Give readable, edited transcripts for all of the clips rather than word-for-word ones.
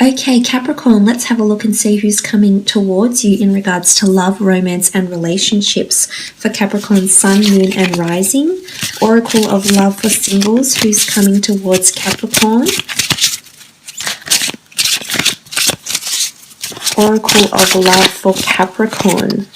Okay, Capricorn, let's have a look and see who's coming towards you in regards to love, romance, and relationships for Capricorn, Sun, Moon, and Rising. Oracle of Love for singles, who's coming towards Capricorn. Oracle of Love for Capricorn.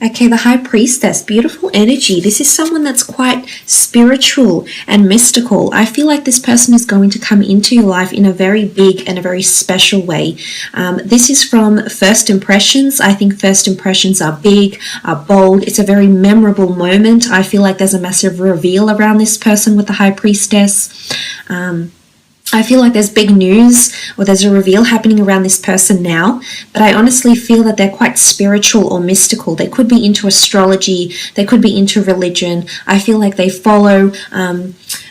Okay, the High Priestess, beautiful energy. This is someone that's quite spiritual and mystical. I feel like this person is going to come into your life in a very big and a very special way. This is from first impressions. I think first impressions are big, are bold. It's a very memorable moment. I feel like there's a massive reveal around this person with the High Priestess. I feel like there's big news or there's a reveal happening around this person now, but I honestly feel that they're quite spiritual or mystical. They could be into astrology, they could be into religion. I feel like they follow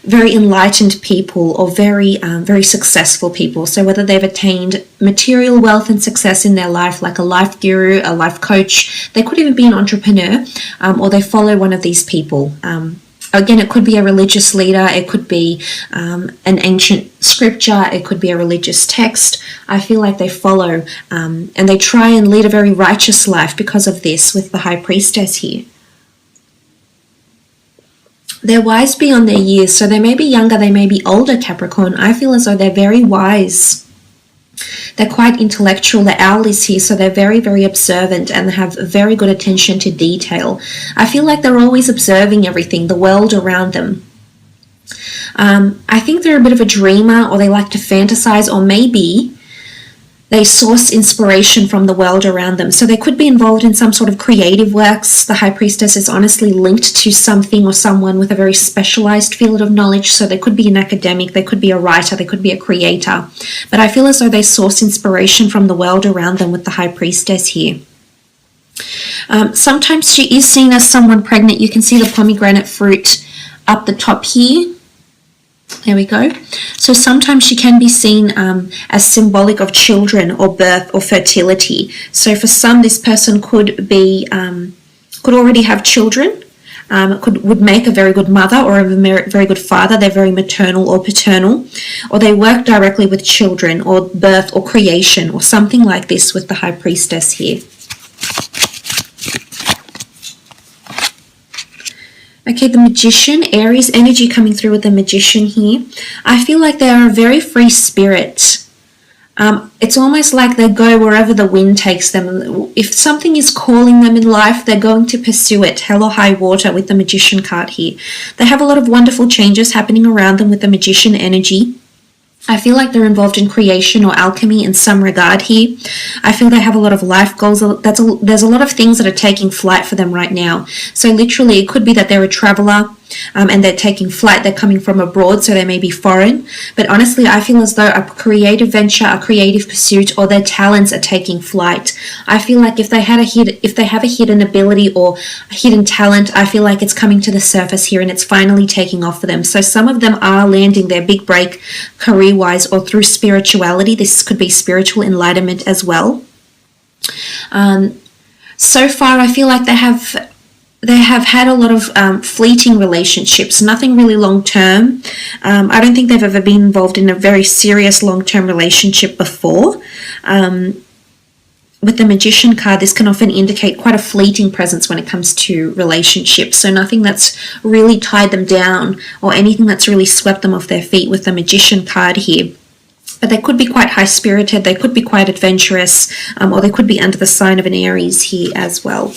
very enlightened people or very successful people. So whether they've attained material wealth and success in their life, like a life guru, a life coach, they could even be an entrepreneur, or they follow one of these people. Again, it could be a religious leader, it could be an ancient scripture, it could be a religious text. I feel like they follow and they try and lead a very righteous life because of this with the High Priestess here. They're wise beyond their years, so they may be younger, they may be older, Capricorn. I feel as though they're very wise. They're quite intellectual. The owl is here, so they're very, very observant and have very good attention to detail. I feel like they're always observing everything, the world around them. I think they're a bit of a dreamer, or they like to fantasize, or maybe they source inspiration from the world around them. So they could be involved in some sort of creative works. The High Priestess is honestly linked to something or someone with a very specialized field of knowledge. So they could be an academic, they could be a writer, they could be a creator. But I feel as though they source inspiration from the world around them with the High Priestess here. Sometimes she is seen as someone pregnant. You can see the pomegranate fruit up the top here. There we go. So sometimes she can be seen as symbolic of children or birth or fertility. So for some, this person could be could already have children, would make a very good mother or a very good father. They're very maternal or paternal, or they work directly with children or birth or creation or something like this with the High Priestess here. Okay, the Magician, Aries energy coming through with the Magician here. I feel like they are a very free spirit. It's almost like they go wherever the wind takes them. If something is calling them in life, they're going to pursue it, hell or high water, with the Magician card here. They have a lot of wonderful changes happening around them with the Magician energy. I feel like they're involved in creation or alchemy in some regard here. I feel they have a lot of life goals. There's a lot of things that are taking flight for them right now. So literally it could be that they're a traveler and they're taking flight. They're coming from abroad, so they may be foreign. But honestly, I feel as though a creative venture, a creative pursuit, or their talents are taking flight. I feel like if they have a hidden ability or a hidden talent, I feel like it's coming to the surface here and it's finally taking off for them. So some of them are landing their big break career-wise or through spirituality. This could be spiritual enlightenment as well. So far, I feel like they have had a lot of fleeting relationships, nothing really long-term. I don't think they've ever been involved in a very serious long-term relationship before. With the Magician card, this can often indicate quite a fleeting presence when it comes to relationships. So nothing that's really tied them down or anything that's really swept them off their feet with the Magician card here. But they could be quite high-spirited, they could be quite adventurous, or they could be under the sign of an Aries here as well.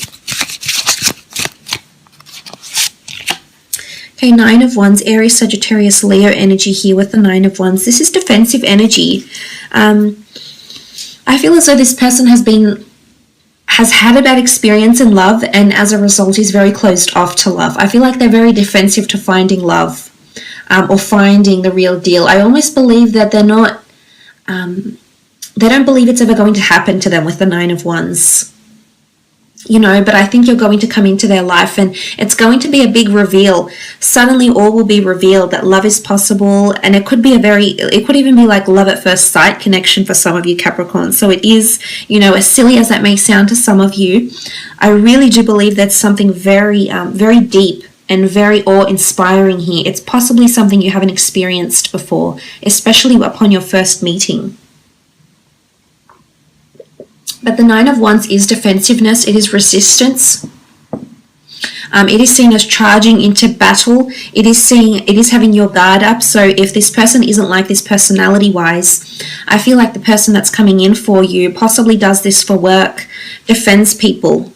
Okay, Nine of Wands, Aries, Sagittarius, Leo energy here with the Nine of Wands. This is defensive energy. I feel as though this person has had a bad experience in love and as a result is very closed off to love. I feel like they're very defensive to finding love or finding the real deal. I almost believe that they're not, they don't believe it's ever going to happen to them with the Nine of Wands. You know, but I think you're going to come into their life and it's going to be a big reveal. Suddenly all will be revealed that love is possible, and it could be it could even be like love at first sight connection for some of you Capricorn. So it is, you know, as silly as that may sound to some of you, I really do believe that's something very, very deep and very awe-inspiring here. It's possibly something you haven't experienced before, especially upon your first meeting. But the Nine of Wands is defensiveness. It is resistance. It is seen as charging into battle. It is having your guard up. So if this person isn't like this personality-wise, I feel like the person that's coming in for you possibly does this for work, defends people.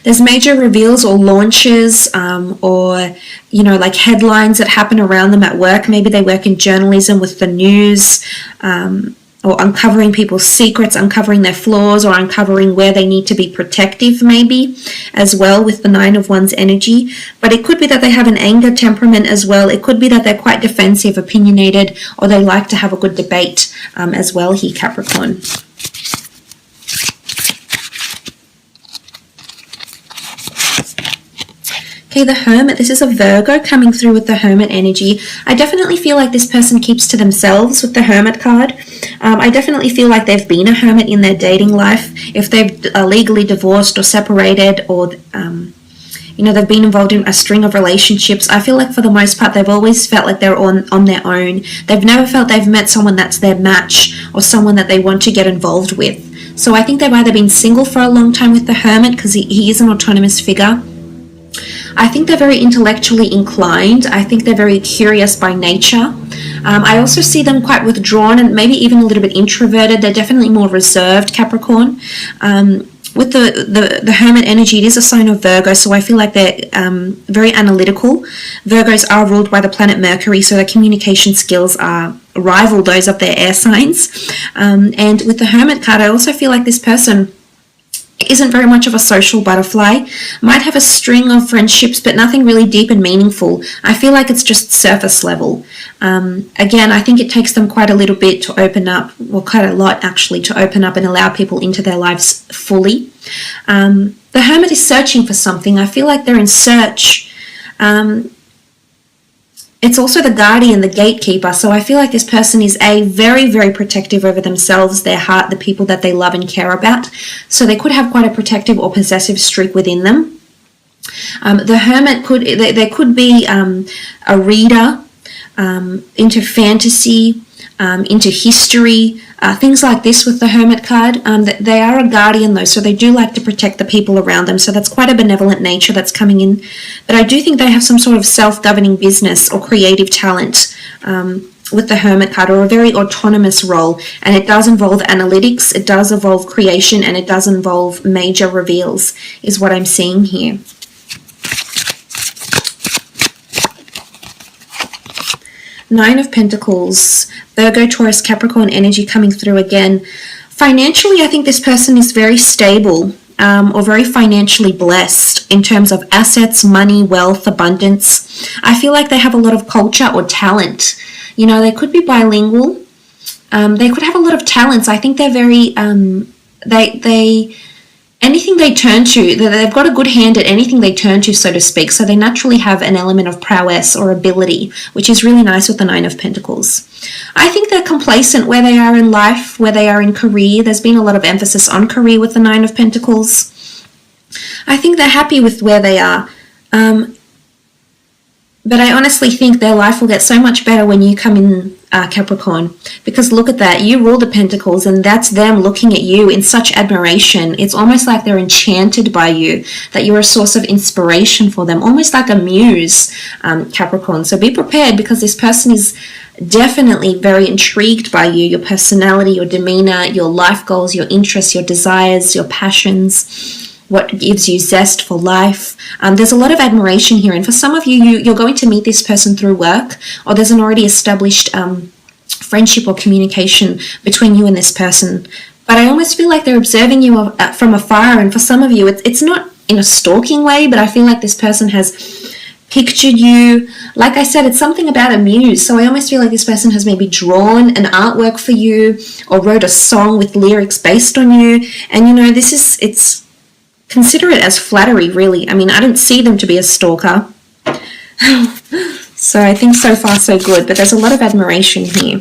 There's major reveals or launches or, you know, like headlines that happen around them at work. Maybe they work in journalism with the news, or uncovering people's secrets, uncovering their flaws, or uncovering where they need to be protective maybe as well with the Nine of Wands energy. But it could be that they have an anger temperament as well. It could be that they're quite defensive, opinionated, or they like to have a good debate as well here, Capricorn. Okay, the Hermit. This is a Virgo coming through with the Hermit energy. I definitely feel like this person keeps to themselves with the Hermit card. I definitely feel like they've been a hermit in their dating life. If they've legally divorced or separated, or you know, they've been involved in a string of relationships, I feel like for the most part they've always felt like they're on their own. They've never felt they've met someone that's their match or someone that they want to get involved with. So I think they've either been single for a long time with the Hermit, because he is an autonomous figure. I think they're very intellectually inclined. I think they're very curious by nature. I also see them quite withdrawn and maybe even a little bit introverted. They're definitely more reserved, Capricorn. With the Hermit energy, it is a sign of Virgo, so I feel like they're very analytical. Virgos are ruled by the planet Mercury, so their communication skills are rival those of their air signs. And with the Hermit card, I also feel like this person isn't very much of a social butterfly, might have a string of friendships, but nothing really deep and meaningful. I feel like it's just surface level. Again, I think it takes them quite a little bit to open up, well, quite a lot actually, to open up and allow people into their lives fully. The Hermit is searching for something. I feel like they're in search. It's also the guardian, the gatekeeper. So I feel like this person is very, very protective over themselves, their heart, the people that they love and care about. So they could have quite a protective or possessive streak within them. The Hermit there could be a reader into fantasy, into history, things like this with the Hermit card. They are a guardian though, so they do like to protect the people around them, so that's quite a benevolent nature that's coming in. But I do think they have some sort of self-governing business or creative talent with the Hermit card, or a very autonomous role, and it does involve analytics, it does involve creation, and it does involve major reveals, is what I'm seeing here. Nine of Pentacles, Virgo, Taurus, Capricorn energy coming through again. Financially, I think this person is very stable or very financially blessed in terms of assets, money, wealth, abundance. I feel like they have a lot of culture or talent. You know, they could be bilingual. They could have a lot of talents. I think they're very, anything they turn to, they've got a good hand at anything they turn to, so to speak. So they naturally have an element of prowess or ability, which is really nice with the Nine of Pentacles. I think they're complacent where they are in life, where they are in career. There's been a lot of emphasis on career with the Nine of Pentacles. I think they're happy with where they are. But I honestly think their life will get so much better when you come in, Capricorn, because look at that, you rule the Pentacles, and that's them looking at you in such admiration. It's almost like they're enchanted by you, that you're a source of inspiration for them, almost like a muse, Capricorn. So be prepared, because this person is definitely very intrigued by you, your personality, your demeanor, your life goals, your interests, your desires, your passions, what gives you zest for life. There's a lot of admiration here, and for some of you, you're going to meet this person through work, or there's an already established friendship or communication between you and this person. But I almost feel like they're observing you from afar, and for some of you, it's not in a stalking way, but I feel like this person has pictured you. Like I said, it's something about a muse, so I almost feel like this person has maybe drawn an artwork for you, or wrote a song with lyrics based on you, and you know, consider it as flattery, really. I mean, I don't see them to be a stalker. So I think so far so good, but there's a lot of admiration here.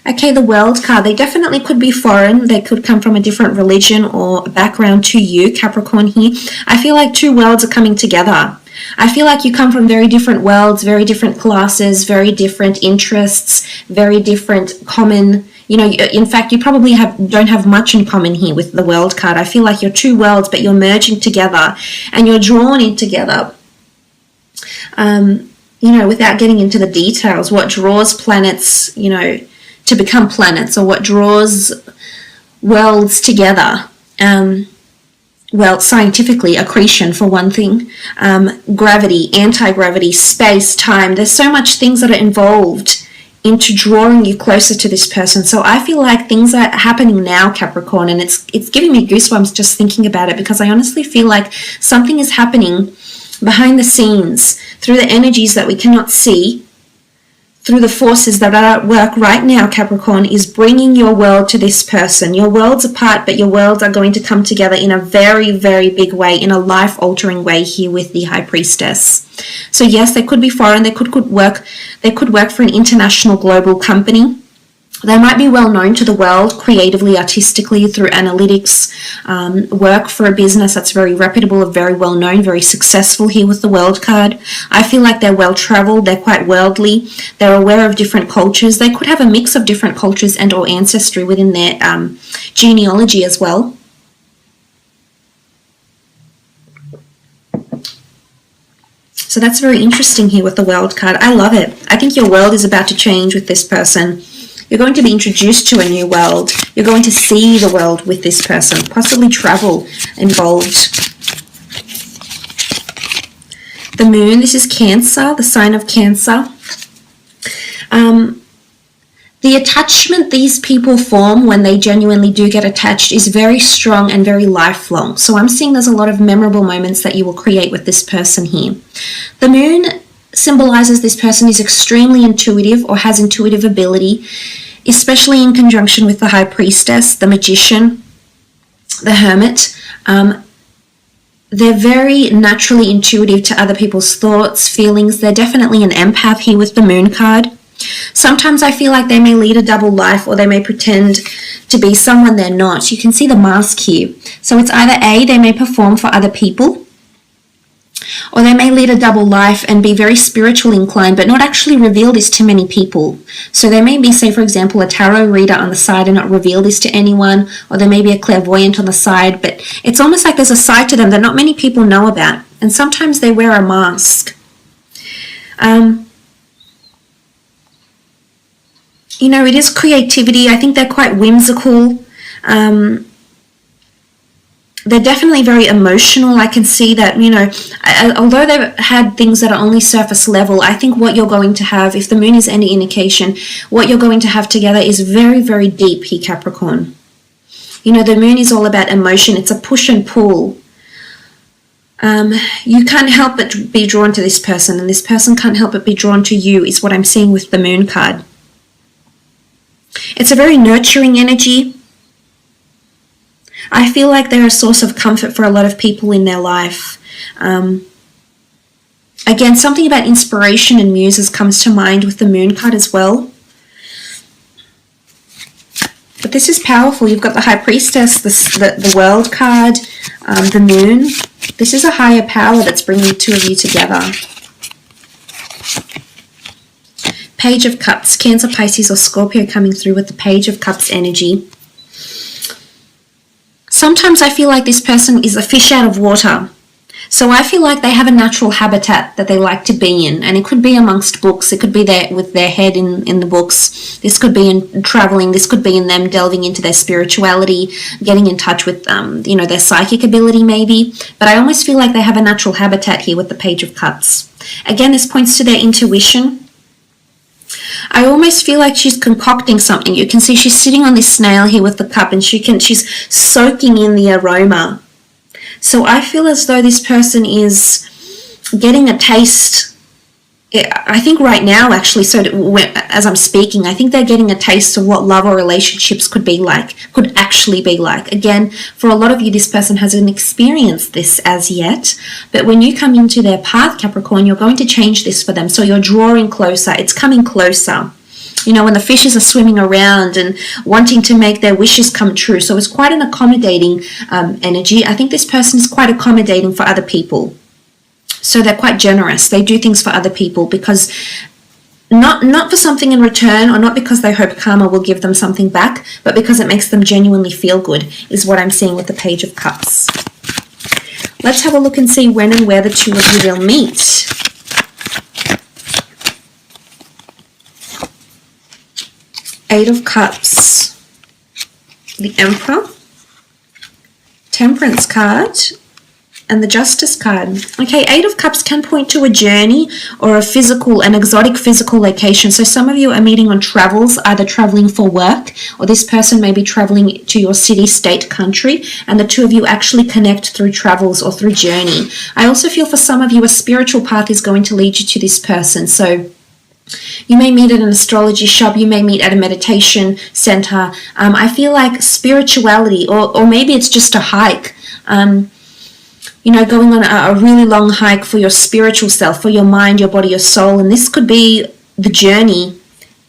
Okay, the World card, they definitely could be foreign. They could come from a different religion or background to you, Capricorn here. I feel like two worlds are coming together. I feel like you come from very different worlds, very different classes, very different interests, very different common, in fact, you probably don't have much in common here with the World card. I feel like you're two worlds, but you're merging together and you're drawn in together. Without getting into the details, what draws planets, to become planets, or what draws worlds together. Well, scientifically, accretion for one thing, gravity, anti-gravity, space, time. There's so much things that are involved into drawing you closer to this person. So I feel like things are happening now, Capricorn, and it's giving me goosebumps just thinking about it, because I honestly feel like something is happening behind the scenes through the energies that we cannot see, through the forces that are at work right now, Capricorn, is bringing your world to this person. Your worlds apart, but your worlds are going to come together in a very, very big way, in a life-altering way here with the High Priestess. So yes, they could be foreign. They could work for an international global company. They might be well known to the world creatively, artistically, through analytics, work for a business that's very reputable, very well known, very successful here with the World card. I feel like they're well traveled, they're quite worldly, they're aware of different cultures. They could have a mix of different cultures and or ancestry within their genealogy as well. So that's very interesting here with the World card. I love it. I think your world is about to change with this person. You're going to be introduced to a new world. You're going to see the world with this person, possibly travel involved. The Moon, this is Cancer, the sign of Cancer. The attachment these people form when they genuinely do get attached is very strong and very lifelong. So I'm seeing there's a lot of memorable moments that you will create with this person here. The Moon symbolizes this person is extremely intuitive or has intuitive ability, especially in conjunction with the High Priestess, the Magician, the Hermit. They're very naturally intuitive to other people's thoughts, feelings. They're definitely an empath here with the Moon card. Sometimes I feel like they may lead a double life, or they may pretend to be someone they're not. You can see the mask here. So it's either A, they may perform for other people, or they may lead a double life and be very spiritual inclined, but not actually reveal this to many people. So they may be, say, for example, a tarot reader on the side and not reveal this to anyone, or there may be a clairvoyant on the side, but it's almost like there's a side to them that not many people know about. And sometimes they wear a mask. It is creativity. I think they're quite whimsical. They're definitely very emotional. I can see that, although they've had things that are only surface level, I think what you're going to have, if the Moon is any indication, what you're going to have together is very, very deep here, Capricorn. The Moon is all about emotion. It's a push and pull. You can't help but be drawn to this person, and this person can't help but be drawn to you, is what I'm seeing with the Moon card. It's a very nurturing energy. I feel like they're a source of comfort for a lot of people in their life. Again, something about inspiration and muses comes to mind with the Moon card as well. But this is powerful. You've got the High Priestess, the World card, the Moon. This is a higher power that's bringing the two of you together. Page of Cups, Cancer, Pisces, or Scorpio coming through with the Page of Cups energy. Sometimes I feel like this person is a fish out of water. So I feel like they have a natural habitat that they like to be in. And it could be amongst books. It could be there with their head in the books. This could be in traveling. This could be in them delving into their spirituality, getting in touch with, their psychic ability maybe. But I almost feel like they have a natural habitat here with the Page of Cups. Again, this points to their intuition. I almost feel like she's concocting something. You can see she's sitting on this snail here with the cup, and she's soaking in the aroma. So I feel as though this person is getting a taste. I think right now, actually, as I'm speaking, I think they're getting a taste of what love or relationships could actually be like. Again, for a lot of you, this person hasn't experienced this as yet, but when you come into their path, Capricorn, you're going to change this for them. So you're drawing closer. It's coming closer. you know, when the fishes are swimming around and wanting to make their wishes come true. So it's quite an accommodating energy. I think this person is quite accommodating for other people. So they're quite generous. They do things for other people because not for something in return, or not because they hope karma will give them something back, but because it makes them genuinely feel good, is what I'm seeing with the Page of Cups. Let's have a look and see when and where the two of you will meet. Eight of Cups, the Emperor, Temperance card, and the Justice card. Okay, Eight of Cups can point to a journey or an exotic physical location. So some of you are meeting on travels, either traveling for work, or this person may be traveling to your city, state, country, and the two of you actually connect through travels or through journey. I also feel for some of you, a spiritual path is going to lead you to this person. So you may meet at an astrology shop, you may meet at a meditation center. I feel like spirituality, or maybe it's just a hike. You know, going on a really long hike for your spiritual self, for your mind, your body, your soul. And this could be the journey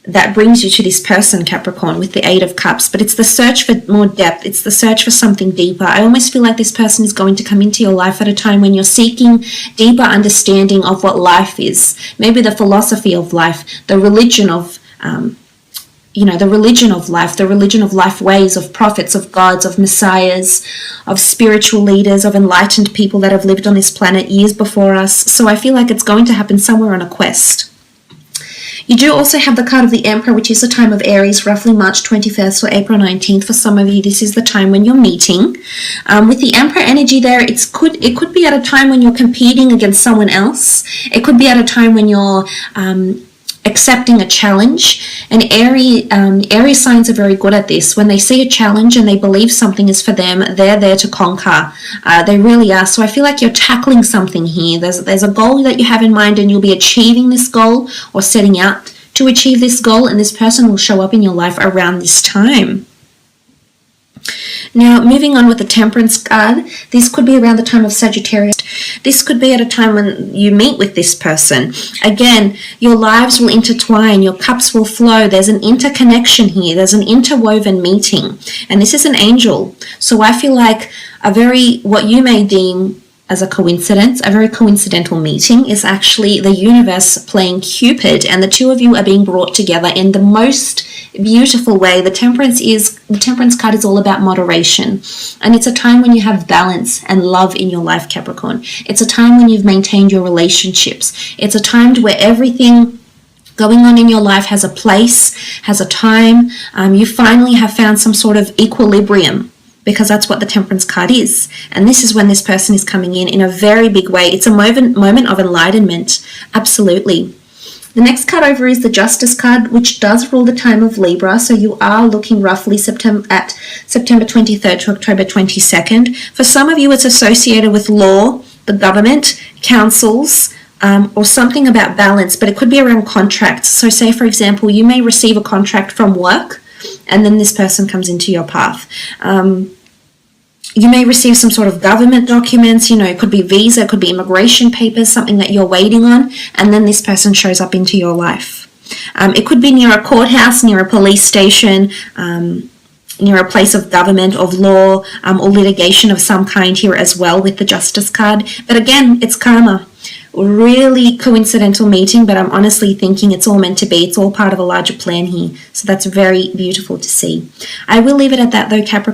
that brings you to this person, Capricorn, with the Eight of Cups. But it's the search for more depth. It's the search for something deeper. I almost feel like this person is going to come into your life at a time when you're seeking deeper understanding of what life is. Maybe the philosophy of life, the religion of the religion of life, the religion of life ways, of prophets, of gods, of messiahs, of spiritual leaders, of enlightened people that have lived on this planet years before us. So I feel like it's going to happen somewhere on a quest. You do also have the card of the Emperor, which is the time of Aries, roughly March 21st or April 19th. For some of you, this is the time when you're meeting. With the Emperor energy there, it could be at a time when you're competing against someone else. It could be at a time when you're accepting a challenge. And Aries signs are very good at this. When they see a challenge and they believe something is for them, they're there to conquer. They really are. So I feel like you're tackling something here. There's a goal that you have in mind, and you'll be achieving this goal or setting out to achieve this goal, and this person will show up in your life around this time. Now, moving on with the Temperance card, this could be around the time of Sagittarius. This could be at a time when you meet with this person. Again, your lives will intertwine, your cups will flow. There's an interconnection here. There's an interwoven meeting. And this is an angel. So I feel like what you may deem as a coincidence, a very coincidental meeting, is actually the universe playing Cupid, and the two of you are being brought together in the most beautiful way. The Temperance card is all about moderation, and it's a time when you have balance and love in your life, Capricorn. It's a time when you've maintained your relationships. It's a time where everything going on in your life has a place, has a time. You finally have found some sort of equilibrium, because that's what the Temperance card is. And this is when this person is coming in a very big way. It's a moment of enlightenment. Absolutely. The next card over is the Justice card, which does rule the time of Libra. So you are looking roughly September 23rd to October 22nd. For some of you, it's associated with law, the government, councils, or something about balance, but it could be around contracts. So say, for example, you may receive a contract from work, and then this person comes into your path. You may receive some sort of government documents, it could be visa, it could be immigration papers, something that you're waiting on, and then this person shows up into your life. It could be near a courthouse, near a police station, near a place of government, of law, or litigation of some kind here as well with the Justice card. But again, it's karma. Really coincidental meeting, but I'm honestly thinking it's all meant to be. It's all part of a larger plan here. So that's very beautiful to see. I will leave it at that though, Capricorn.